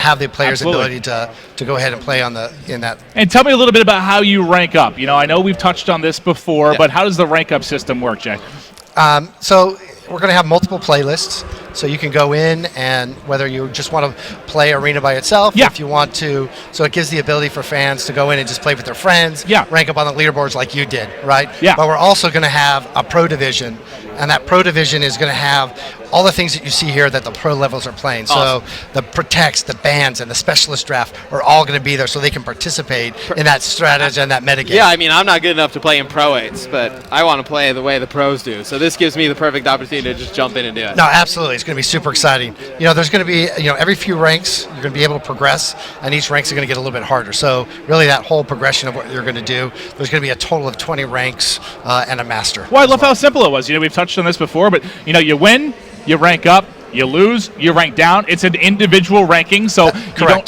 have the players' Absolutely. ability to go ahead and play in that. And tell me a little bit about how you rank up. I know we've touched on this before, but how does the rank up system work, Jay? So we're going to have multiple playlists, so you can go in, and whether you just want to play Arena by itself, Yeah. if you want to, so it gives the ability for fans to go in and just play with their friends, Yeah. rank up on the leaderboards like you did, right? Yeah. But we're also going to have a pro division, and that pro division is going to have all the things that you see here that the pro levels are playing. Awesome. So the protects, the bans, and the specialist draft are all going to be there, so they can participate in that strategy and that metagame. Yeah, I mean, I'm not good enough to play in Pro 8s, but I want to play the way the pros do. So this gives me the perfect opportunity to just jump in and do it. No, absolutely. It's going to be super exciting. There's going to be, every few ranks, you're going to be able to progress, and each ranks are going to get a little bit harder. So really that whole progression of what you're going to do, there's going to be a total of 20 ranks and a master. Well, I love how simple it was. We've touched on this before, but, you win, you rank up. You lose, you rank down. It's an individual ranking, so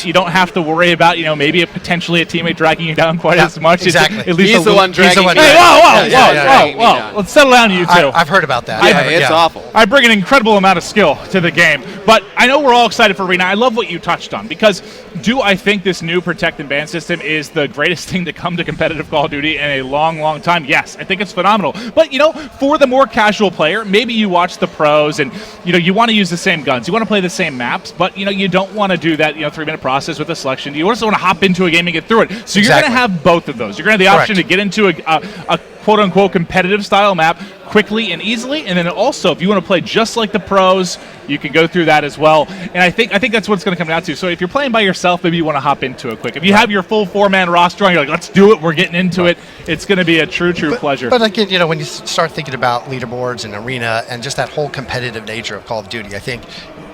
you don't have to worry about maybe potentially a teammate dragging you down quite as much. Exactly. At least He's the one dragging me down. Hey, dragging me whoa! down. Let's settle down, you two. I've heard about that. Yeah, it's awful. I bring an incredible amount of skill to the game, but I know we're all excited for Arena. I love what you touched on, because do I think this new protect and ban system is the greatest thing to come to competitive Call of Duty in a long, long time? Yes, I think it's phenomenal. But for the more casual player, maybe you watch the pros and you want to use the same guns, you want to play the same maps, but you don't want to do that 3-minute process with a selection. You also want to hop into a game and get through it. So you're going to have both of those. You're going to have the option to get into a quote-unquote competitive style map quickly and easily, and then also if you want to play just like the pros, you can go through that as well. And I think that's what it's going to come down to. So if you're playing by yourself, maybe you want to hop into it quick. If you have your full 4-man roster and you're like, let's do it, we're getting into it, it's going to be a true pleasure. But again, when you start thinking about leaderboards and Arena and just that whole competitive nature of Call of Duty, I think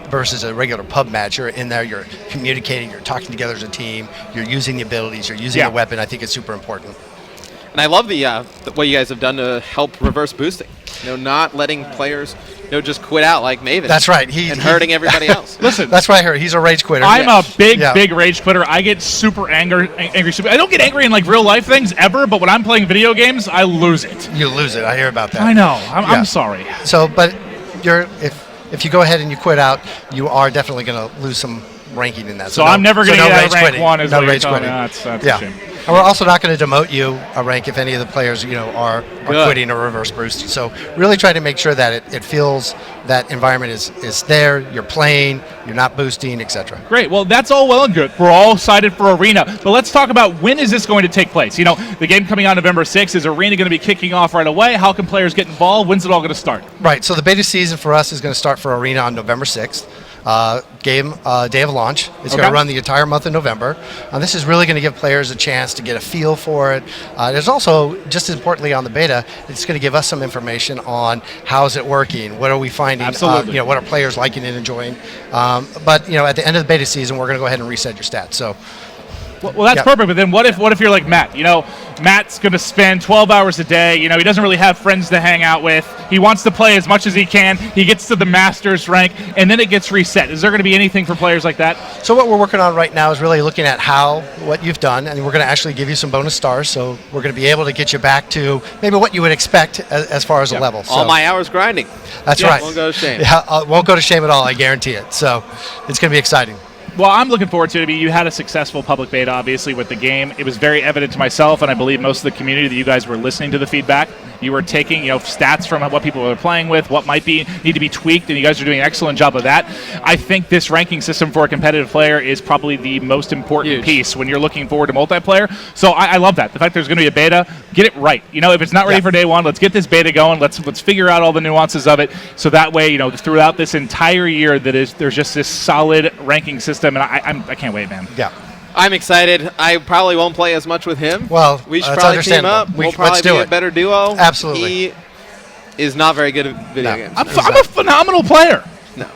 versus a regular pub match, you're in there, you're communicating, you're talking together as a team, you're using the abilities, you're using the weapon. I think it's super important. And I love the what you guys have done to help reverse boosting. Not letting players just quit out like Maven. That's right. And hurting everybody else. Listen, that's what I heard. He's a rage quitter. I'm a big rage quitter. I get super angry. I don't get angry in real life things ever, but when I'm playing video games, I lose it. You lose it. I hear about that. I know. I'm sorry. So, but if you go ahead and you quit out, you are definitely going to lose some ranking in that. So I'm never going to get out of rank quitting. 1 as no what rage you're quitting. That's a shame. And we're also not going to demote you a rank if any of the players, are quitting or reverse boosting. So really try to make sure that it feels that environment is there, you're playing, you're not boosting, etc. Great. Well, that's all well and good. We're all excited for Arena. But let's talk about when is this going to take place? The game coming out November 6th. Is Arena going to be kicking off right away? How can players get involved? When's it all going to start? Right. So the beta season for us is going to start for Arena on November 6th. Game day of launch. It's going to run the entire month of November. This is really going to give players a chance to get a feel for it. There's also, just as importantly on the beta, it's going to give us some information on how's it working, what are we finding, Absolutely. What are players liking and enjoying. But at the end of the beta season, we're going to go ahead and reset your stats. So. Well, that's perfect. But then what if you're like Matt? Matt's going to spend 12 hours a day. He doesn't really have friends to hang out with. He wants to play as much as he can. He gets to the Masters rank, and then it gets reset. Is there going to be anything for players like that? So what we're working on right now is really looking at what you've done, and we're going to actually give you some bonus stars. So we're going to be able to get you back to maybe what you would expect as far as a level. So All my hours grinding. That's right. Won't go to shame. Yeah, won't go to shame at all. I guarantee it. So it's going to be exciting. Well, I'm looking forward to it. You had a successful public beta, obviously, with the game. It was very evident to myself, and I believe most of the community, that you guys were listening to the feedback. You were taking, stats from what people were playing with, what might need to be tweaked, and you guys are doing an excellent job of that. I think this ranking system for a competitive player is probably the most important piece when you're looking forward to multiplayer. So I love that. The fact there's going to be a beta, get it right. If it's not ready for day one, let's get this beta going. Let's figure out all the nuances of it, so that way, throughout this entire year, there's just this solid ranking system, and I can't wait, man. Yeah. I'm excited. I probably won't play as much with him. Well, we should that's probably team understandable. up. We'll probably let's do be a it. better duo. Absolutely. He is not very good at video games. I'm a phenomenal player. No.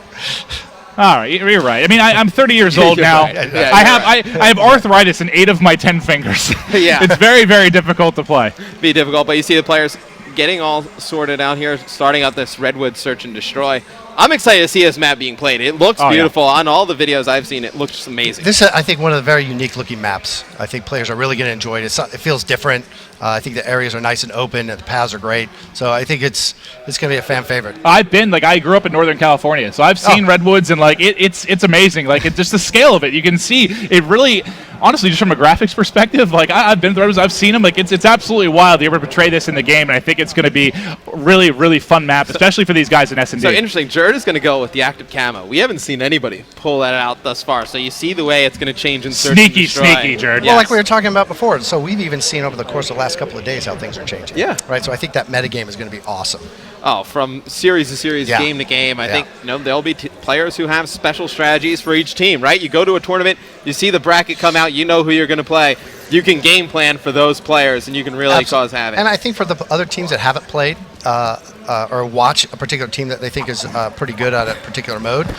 All right, you're right. I mean, I'm 30 years old You're now. right. Yeah, I have arthritis in 8 of my 10 fingers. Yeah. It's very, very difficult to play. Be difficult, but you see the players getting all sorted out here, starting out this Redwood Search and Destroy. I'm excited to see this map being played. It looks beautiful. On all the videos I've seen, it looks amazing. This is, I think, one of the very unique looking maps. I think players are really going to enjoy it. It feels different. I think the areas are nice and open, and the paths are great. So I think it's going to be a fan favorite. I grew up in Northern California, so I've seen Redwoods, and it's amazing. It's just the scale of it. You can see it really, honestly, just from a graphics perspective. I've been to Redwoods, I've seen them. It's absolutely wild to ever portray this in the game, and I think it's going to be really, really fun map, especially for these guys in S&D. So interesting. Jerd is going to go with the active camo. We haven't seen anybody pull that out thus far, so you see the way it's going to change in Search and Destroy. Sneaky, Jerd. Well, like we were talking about before, so we've even seen over the course of the last couple of days how things are changing. Yeah. Right. So I think that metagame is going to be awesome. Oh, from series to series, game to game, I think there'll be players who have special strategies for each team, right? You go to a tournament, you see the bracket come out, you know who you're going to play. You can game plan for those players, and you can really cause havoc. And I think for the other teams that haven't played or watch a particular team that they think is pretty good at a particular mode,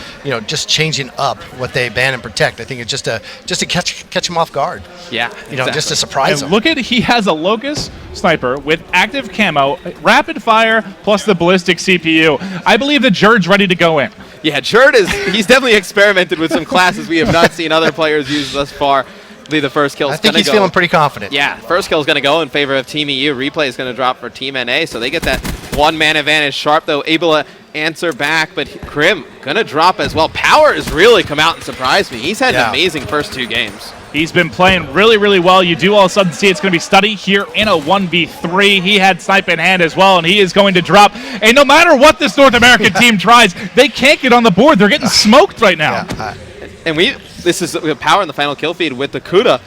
just changing up what they ban and protect, I think it's just to catch them off guard. Yeah, just to surprise And them. look he has a Locust Sniper with active camo, rapid fire, plus the ballistic CPU. I believe that Jerd's ready to go in. Yeah, Jerd he's definitely experimented with some classes we have not seen other players use thus far. The first kill is I think he's feeling pretty confident. Yeah, first kill is going to go in favor of Team EU. Replay is going to drop for Team NA, so they get that one-man advantage. Sharp, though, able to answer back, but Krim going to drop as well. Power has really come out and surprised me. He's had an amazing first 2 games. He's been playing really, really well. You do all of a sudden see it's going to be Study here in a 1v3. He had Snipe in hand as well, and he is going to drop. And no matter what this North American team tries, they can't get on the board. They're getting smoked right now. And this is Power in the final kill feed with the Kuda.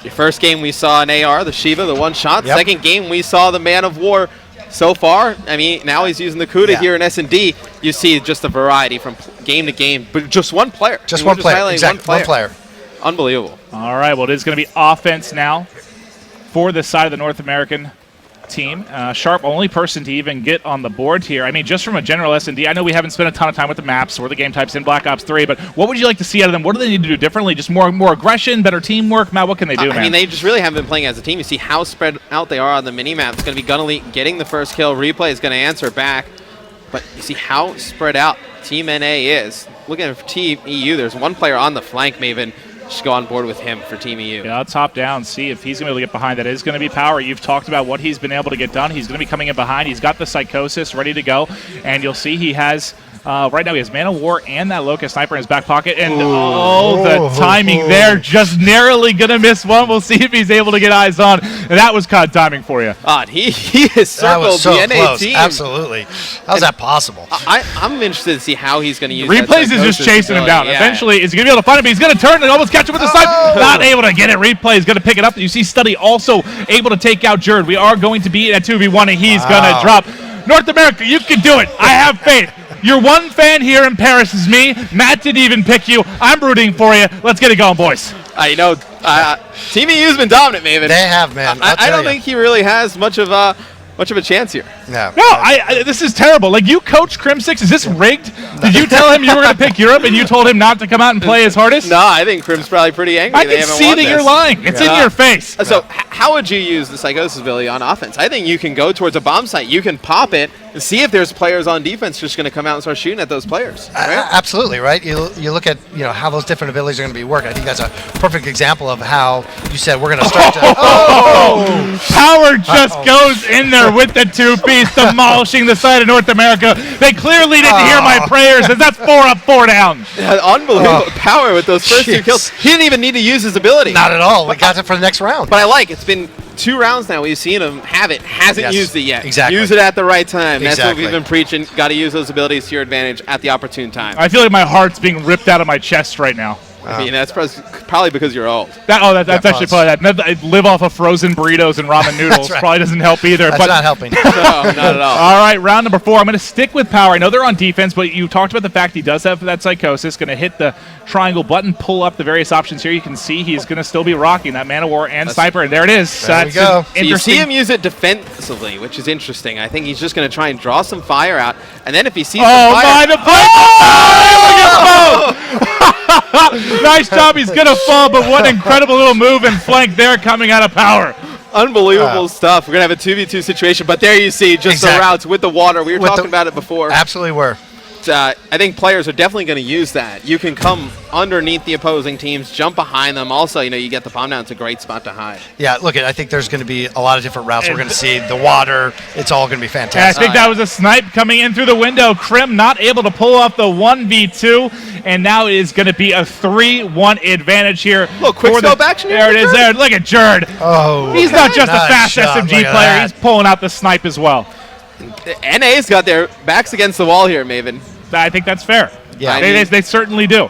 Your first game we saw an AR, the Shiva, the one shot. Yep. Second game we saw the Man of War. So far, I mean, now he's using the Kuda here in S&D. You see just a variety from game to game, but just one player. Just one player. Exactly. One player. Unbelievable. All right, well, it is going to be offense now for this side of the North American team. Sharp, only person to even get on the board here. I mean, just from a general S&D, I know we haven't spent a ton of time with the maps or the game types in Black Ops 3, but what would you like to see out of them? What do they need to do differently? Just more aggression, better teamwork? Matt, what can they do, man? I mean, they just really haven't been playing as a team. You see how spread out they are on the mini-map. It's going to be Gunelite getting the first kill. Replay is going to answer back, but you see how spread out Team NA is. Looking at Team EU, there's one player on the flank, Maven. Just go on board with him for Team EU. Yeah, top down, see if he's going to be able to get behind. That is going to be Power. You've talked about what he's been able to get done. He's going to be coming in behind. He's got the Psychosis ready to go, and you'll see he has, right now he has Man of War and that Locust Sniper in his back pocket, and the timing there, just narrowly going to miss one. We'll see if he's able to get eyes on. And that was COD timing for you. He has circled the NA team. Absolutely. How's that possible? I'm interested to see how he's going to use Replays is just chasing him down. Eventually, is he going to be able to find him? He's going to turn and almost catch him with the snipe. Not able to get it. Replay is going to pick it up. You see Study also able to take out Jerd. We are going to be at 2v1, and he's going to drop. North America, you can do it. I have faith. Your one fan here in Paris is me. Matt didn't even pick you. I'm rooting for you. Let's get it going, boys. I know. Team EU's been dominant, Maven. They have, man. I don't think he really has much of a chance here. No. No, this is terrible. Like, you coach Crim6. Is this rigged? Did you tell him you were going to pick Europe and you told him not to come out and play his hardest? No, I think Crim's probably pretty angry. I can see that you're lying. It's in your face. So how would you use the Psychosis ability on offense? I think you can go towards a bomb site. You can pop it and see if there's players on defense just going to come out and start shooting at those players. Right? Absolutely, right? You look at how those different abilities are going to be working. I think that's a perfect example of how you said we're going to start to... Power just goes in there with the two-piece, demolishing the side of North America. They clearly didn't hear my prayers, as that's 4 up, 4 down. Yeah, unbelievable power with those first 2 kills. He didn't even need to use his ability. Not at all. We got it for the next round. But I like it's been 2 rounds now. We've seen him have it. Hasn't used it yet. Exactly. Use it at the right time. That's what Exactly. we've been preaching. Got to use those abilities to your advantage at the opportune time. I feel like my heart's being ripped out of my chest right now. I mean, that's probably because you're old. That's actually probably that. I live off of frozen burritos and ramen noodles. right. Probably doesn't help either. That's not helping. No, not at all. All right, round number 4. I'm going to stick with Power. I know they're on defense, but you talked about the fact he does have that Psychosis. Going to hit the triangle button, pull up the various options here. You can see he's going to still be rocking that Man of War and Sniper, and there it is. There we go. So you see him use it defensively, which is interesting. I think he's just going to try and draw some fire out, and then if he sees some fire... The Nice job. He's going to fall, but what incredible little move and flank there coming out of Power. Unbelievable stuff. We're going to have a 2v2 situation, but there you see just the routes with the water. We were talking about it before. Absolutely were. I think players are definitely going to use that. You can come underneath the opposing teams, jump behind them. Also, you get the bomb down. It's a great spot to hide. Yeah, look, I think there's going to be a lot of different routes we're going to see. The water, it's all going to be fantastic. Yeah, I think that was a snipe coming in through the window. Krim not able to pull off the 1v2, and now it is going to be a 3-1 advantage here. Look, quick scope action here. There it is there. Look at Jerd. Oh, he's not just a nice fast shot. SMG Look at player. that. He's pulling out the snipe as well. NA's got their backs against the wall here, Maven. I think that's fair. Yeah. They certainly do.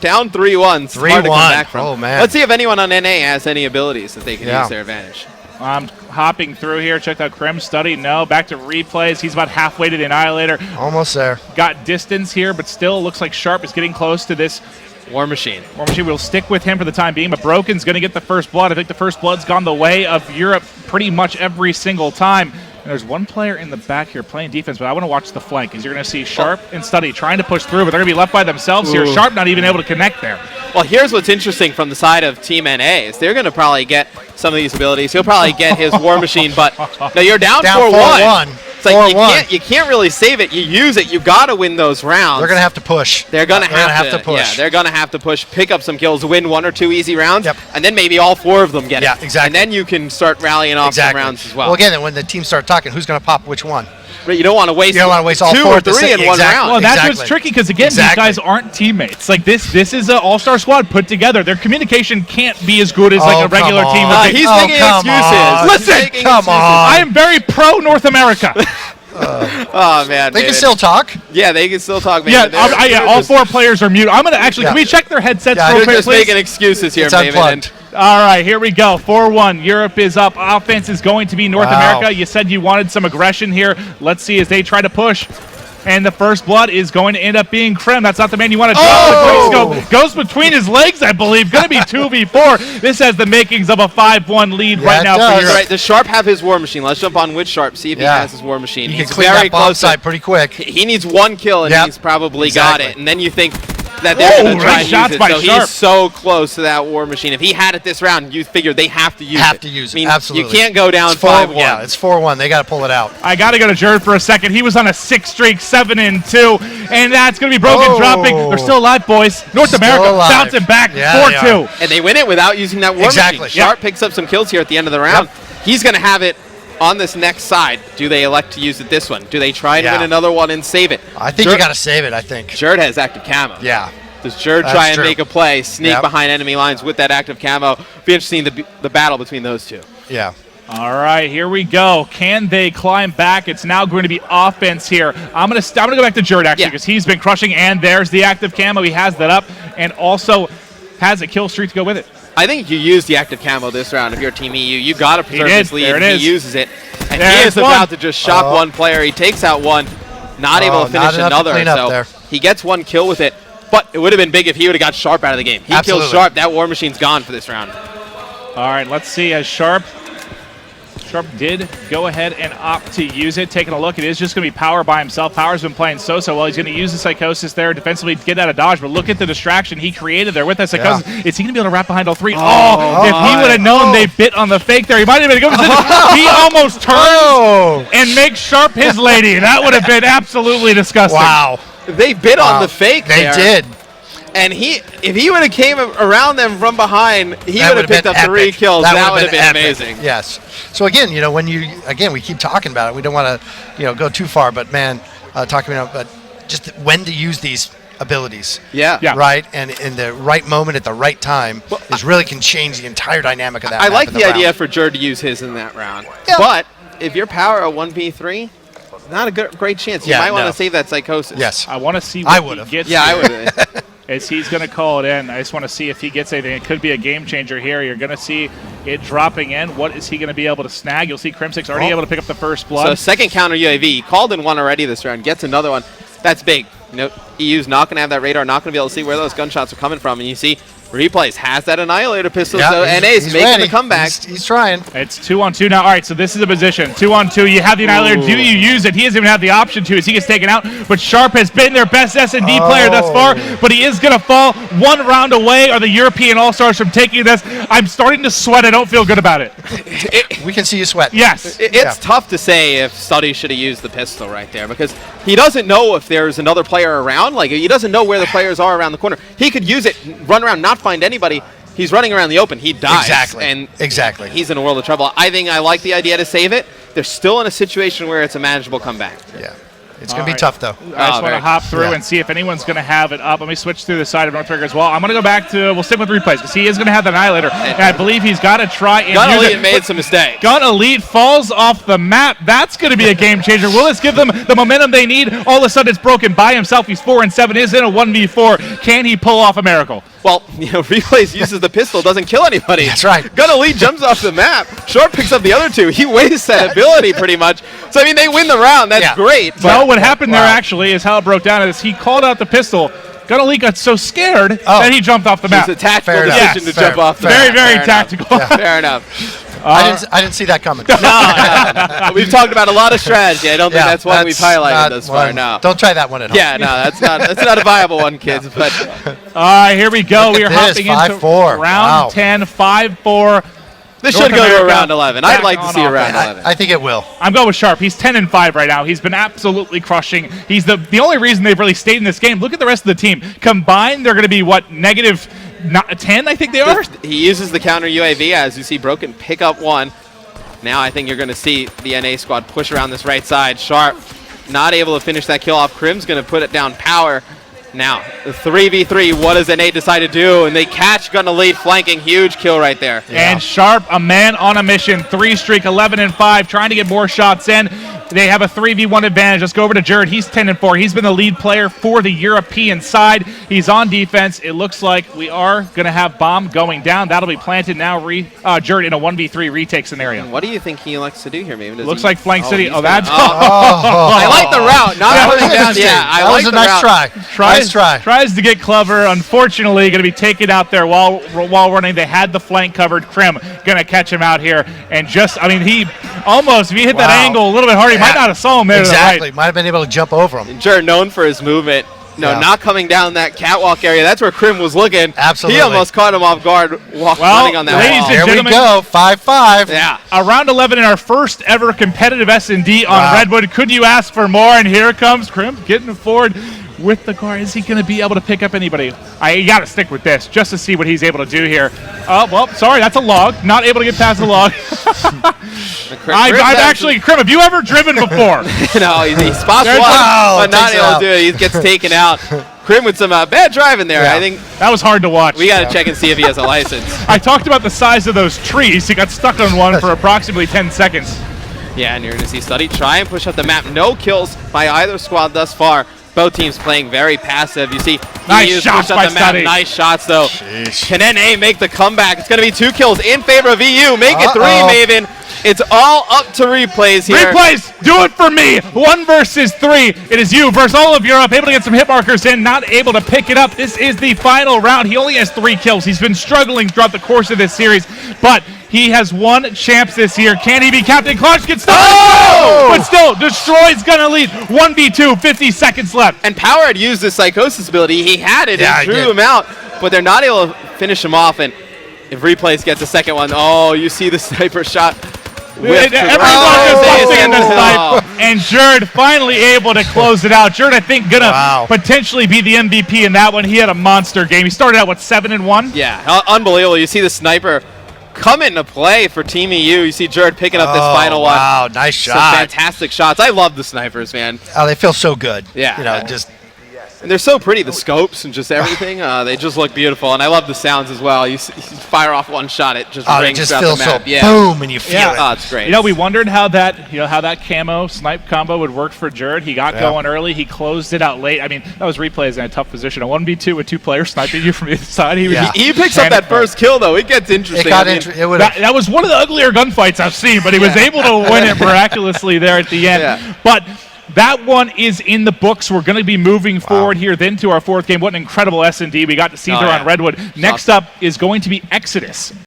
Down 3-1. 3-1. Hard to come back from. Oh, man. Let's see if anyone on NA has any abilities that they can use their advantage. I'm hopping through here. Checked out Krim's study. No, back to replays. He's about halfway to the Annihilator. Almost there. Got distance here, but still looks like Sharp is getting close to this. War Machine. War Machine will stick with him for the time being, but Broken's going to get the first blood. I think the first blood's gone the way of Europe pretty much every single time. And there's one player in the back here playing defense, but I want to watch the flank because you're going to see Sharp and Study trying to push through, but they're going to be left by themselves here. Sharp not even able to connect there. Well, here's what's interesting from the side of Team NA is they're going to probably get some of these abilities. He'll probably get his War Machine, but now you're down 4-1. It's like you can't really save it. You use it. You got to win those rounds. They're going to have to push. They're going to have to push. Yeah, they're going to have to push, pick up some kills, win 1 or 2 easy rounds, Yep. and then maybe all 4 of them get it. Yeah, exactly. And then you can start rallying off some rounds as well. Well, again, when the teams start talking, who's going to pop which one? But you don't want to waste, all 2 4 or at the 3 in one round. Well, that's what's tricky because, again, these guys aren't teammates. Like, this is an all-star squad put together. Their communication can't be as good as, like, a regular team. He's making excuses. Listen, come on. I am very pro-North America. Oh, man. They can still talk. Yeah, they can still talk. Yeah, all 4 players are mute. I'm going to actually, can we check their headsets real They're quick, just please? making excuses here, It's Maven. unplugged. All right, here we go. 4-1. Europe is up. Offense is going to be North America. You said you wanted some aggression here. Let's see as they try to push. And the first blood is going to end up being Krim. That's not the man you want to drop. The quick scope goes between his legs, I believe. Going to be 2v4. This has the makings of a 5-1 lead right now for Europe. Right, does Sharp have his War Machine? Let's jump on with Sharp, see if he has his War Machine. He He's can clean very that bomb close. side pretty quick. He needs 1 kill, and he's probably got it. And then you think that they're going to try and use it. So he's so close to that War Machine. If he had it this round, you figure they have to use it. I mean, absolutely. You can't go down 5-1. Yeah, it's 4-1. They got to pull it out. I got to go to Jerd for a second. He was on a 6 streak, 7-2, and that's going to be Broken dropping. They're still alive, boys. North America bouncing back 4-2. And they win it without using that War Machine. Sharp picks up some kills here at the end of the round. He's going to have it on this next side. Do they elect to use it this one? Do they try and win another one and save it? I think you got to save it, I think. Jerd has active camo. Yeah. Does Jerd try and make a play, sneak behind enemy lines with that active camo? Be interesting the battle between those two. Yeah. All right, here we go. Can they climb back? It's now going to be offense here. I'm gonna go back to Jerd actually because he's been crushing, and there's the active camo. He has that up, and also has a kill streak to go with it. I think you use the active camo this round if you're Team EU. You got to preserve this lead. There it is. He uses it, and he is about to just shock one player. He takes out one, not able to finish another. So he gets 1 kill with it. But it would have been big if he would have got Sharp out of the game. He kills Sharp. That War Machine's gone for this round. All right, let's see as Sharp did go ahead and opt to use it. Taking a look, it is just going to be Power by himself. Power's been playing so well. He's going to use the Psychosis there defensively to get out of dodge, but look at the distraction he created there with that Psychosis. Is he going to be able to wrap behind all 3? If he would have known they bit on the fake there, he might have been a good position. He almost turns and makes Sharp his lady. That would have been absolutely disgusting. Wow. They bit on the fake there. They did. And if he would have came around them from behind, he would have picked up 3 kills. That would have been amazing. Yes. So again, we keep talking about it. We don't want to, go too far, but man, talking about just when to use these abilities. Yeah. Right? And in the right moment at the right time really can change the entire dynamic of that. I like the idea for Jerd to use his in that round. Yeah. But if your power a 1v3, not a great chance. You might want to save that Psychosis. Yes. I want to see what he gets. Yeah, I would have. As he's going to call it in. I just want to see if he gets anything. It could be a game changer here. You're going to see it dropping in. What is he going to be able to snag? You'll see Crimsix already able to pick up the first blood. So second counter UAV. He called in one already this round. Gets another one. That's big. EU's not going to have that radar. Not going to be able to see where those gunshots are coming from. And you see Replays has that Annihilator pistol, Yeah, so NA's he's making ready. the comeback. He's trying. It's 2-on-2 now. All right, so this is a position. 2-on-2. You have the Annihilator. Do you use it? He doesn't even have the option to as he gets taken out. But Sharp has been their best S&D player thus far, but he is going to fall. One round away are the European All-Stars from taking this. I'm starting to sweat. I don't feel good about it. We can see you sweat. Yes. It's tough to say if Study should have used the pistol right there because he doesn't know if there's another player around. Like, he doesn't know where the players are around the corner. He could use it, run around, not find anybody. He's running around the open. He dies. Exactly. And Exactly. he's in a world of trouble. I think I like the idea to save it. They're still in a situation where it's a manageable comeback. Yeah. It's going to be right. tough, though. I just want to very hop through Yeah. and see if anyone's going to have it up. Let me switch to the side of Northbridge as well. I'm going to go back to, we'll stick with replays because he is going to have the Annihilator. And I believe he's got to try and Gun use Elite it. made some mistakes. Gun Elite falls off the map. That's going to be a game changer. Will this give them the momentum they need? All of a sudden, it's broken by himself. He's 4-7. Is in a 1v4. Can he pull off a miracle? Well, Replays uses the pistol, doesn't kill anybody. That's right. Gun Elite jumps off the map. Short picks up the other two. He wastes that ability pretty much. So, I mean, they win the round. That's Yeah. great. Well, what happened there Wow. actually is how it broke down is he called out the pistol. Gun Elite got so scared that he jumped off the map. It's a tactical Fair enough. decision Yes. to jump off the Very, map. very Fair tactical. Enough. Fair enough. I didn't see that coming. No. We've talked about a lot of strategy. I don't think that's one we've highlighted not thus far. one. No. Don't try that one at home. Yeah, no, that's not a viable one, kids. But All right, here we go. Look We at are this, hopping into 5-4. round Wow. 10, 5-4. this North should go to a America round 11. back I'd like to on see a round offense. 11. I think it will. I'm going with Sharp. He's 10-5 right now. He's been absolutely crushing. He's the only reason they've really stayed in this game. Look at the rest of the team. Combined, they're going to be, what, negative 10, I think they are? He uses the counter UAV as you see Broken pick up one. Now I think you're going to see the NA squad push around this right side. Sharp not able to finish that kill off. Crim's going to put it down power. Now, the 3v3, what does NA decide to do? And they catch Gun Elite flanking. Huge kill right there. And Sharp, a man on a mission. 3 streak, 11-5, trying to get more shots in. They have a 3v1 advantage. Let's go over to Jared. He's 10-4. He's been the lead player for the European side. He's on defense. It looks like we are going to have bomb going down. That'll be planted now. Jared in a 1v3 retake scenario. What do you think he likes to do here? Maybe Looks like Flank City. Oh, that's I like the route. Not That was putting down. interesting. Yeah, I that like was a the nice route. try. Nice try. Tries to get clever. Unfortunately, going to be taken out there while running. They had the flank covered. Krim going to catch him out here. And he almost, if he hit that Wow. angle a little bit harder, he might not have saw him there Exactly. to the right. Might have been able to jump over him. Jared known for his movement. No, Yeah. not coming down that catwalk area. That's where Krim was looking. Absolutely. He almost caught him off guard running on that ladies wall. and There we gentlemen, go. 5-5. Yeah. Round 11 in our first ever competitive S&D on Wow. Redwood. Could you ask for more? And here comes Krim getting forward with the car. Is he going to be able to pick up anybody? I got to stick with this just to see what he's able to do here. Oh, well, sorry, that's a log. Not able to get past the log. I've actually, Krim, have you ever driven before? He spots There's one, wow, but not takes it able to out. do it. He gets taken out. Krim with some bad driving there. Yeah. I think That was hard to watch. we got to check and see if he has a license. I talked about the size of those trees. He got stuck on one for approximately 10 seconds. Yeah, and you're going to see Study try and push up the map. No kills by either squad thus far. Both teams playing very passive. You see, Nice EU shots push up by the map. Study. Nice shots, though. Sheesh. Can NA make the comeback? It's going to be 2 kills in favor of EU. Make it 3, Uh-oh. Maven. It's all up to replays here. Replays, do it for me. 1 versus 3. It is you versus all of Europe. Able to get some hit markers in, not able to pick it up. This is the final round. He only has 3 kills. He's been struggling throughout the course of this series, but he has won champs this year. Can he be Captain Clutch? Gets stuck. Oh! But still, destroys Gun Elite. 1v2, 50 seconds left. And Power had used the Psychosis ability. He had it Yeah, and he drew did. him out, but they're not able to finish him off. And if Replays gets a second one, you see the sniper shot. Everyone Oh! is busting the Oh. snipe, and Jared finally able to close it out. Jared, I think, gonna Wow. potentially be the MVP in that one. He had a monster game. He started out, 7-1? Yeah, unbelievable. You see the sniper come into play for Team EU. You see Jared picking up this final one. Wow, nice Some shot. fantastic shots. I love the snipers, man. Oh, they feel so good. Yeah. Just And they're so pretty, the scopes and just everything. They just look beautiful, and I love the sounds as well. You fire off one shot, it just it rings just throughout feels the so map. boom, and you feel Yeah. it. Oh, it's great. We wondered how that camo snipe combo would work for Jared. He got going early. He closed it out late. I mean, that was replays in a tough position. A 1v2 with 2 players sniping you from the side. Yeah. He picks up that first kill, though. It gets interesting. It got I mean, interesting. It would That was one of the uglier gunfights I've seen, but he was able to win it miraculously there at the end. Yeah. But that one is in the books. We're going to be moving forward here then to our fourth game. What an incredible S&D we got to see there on Redwood. Next up is going to be Exodus.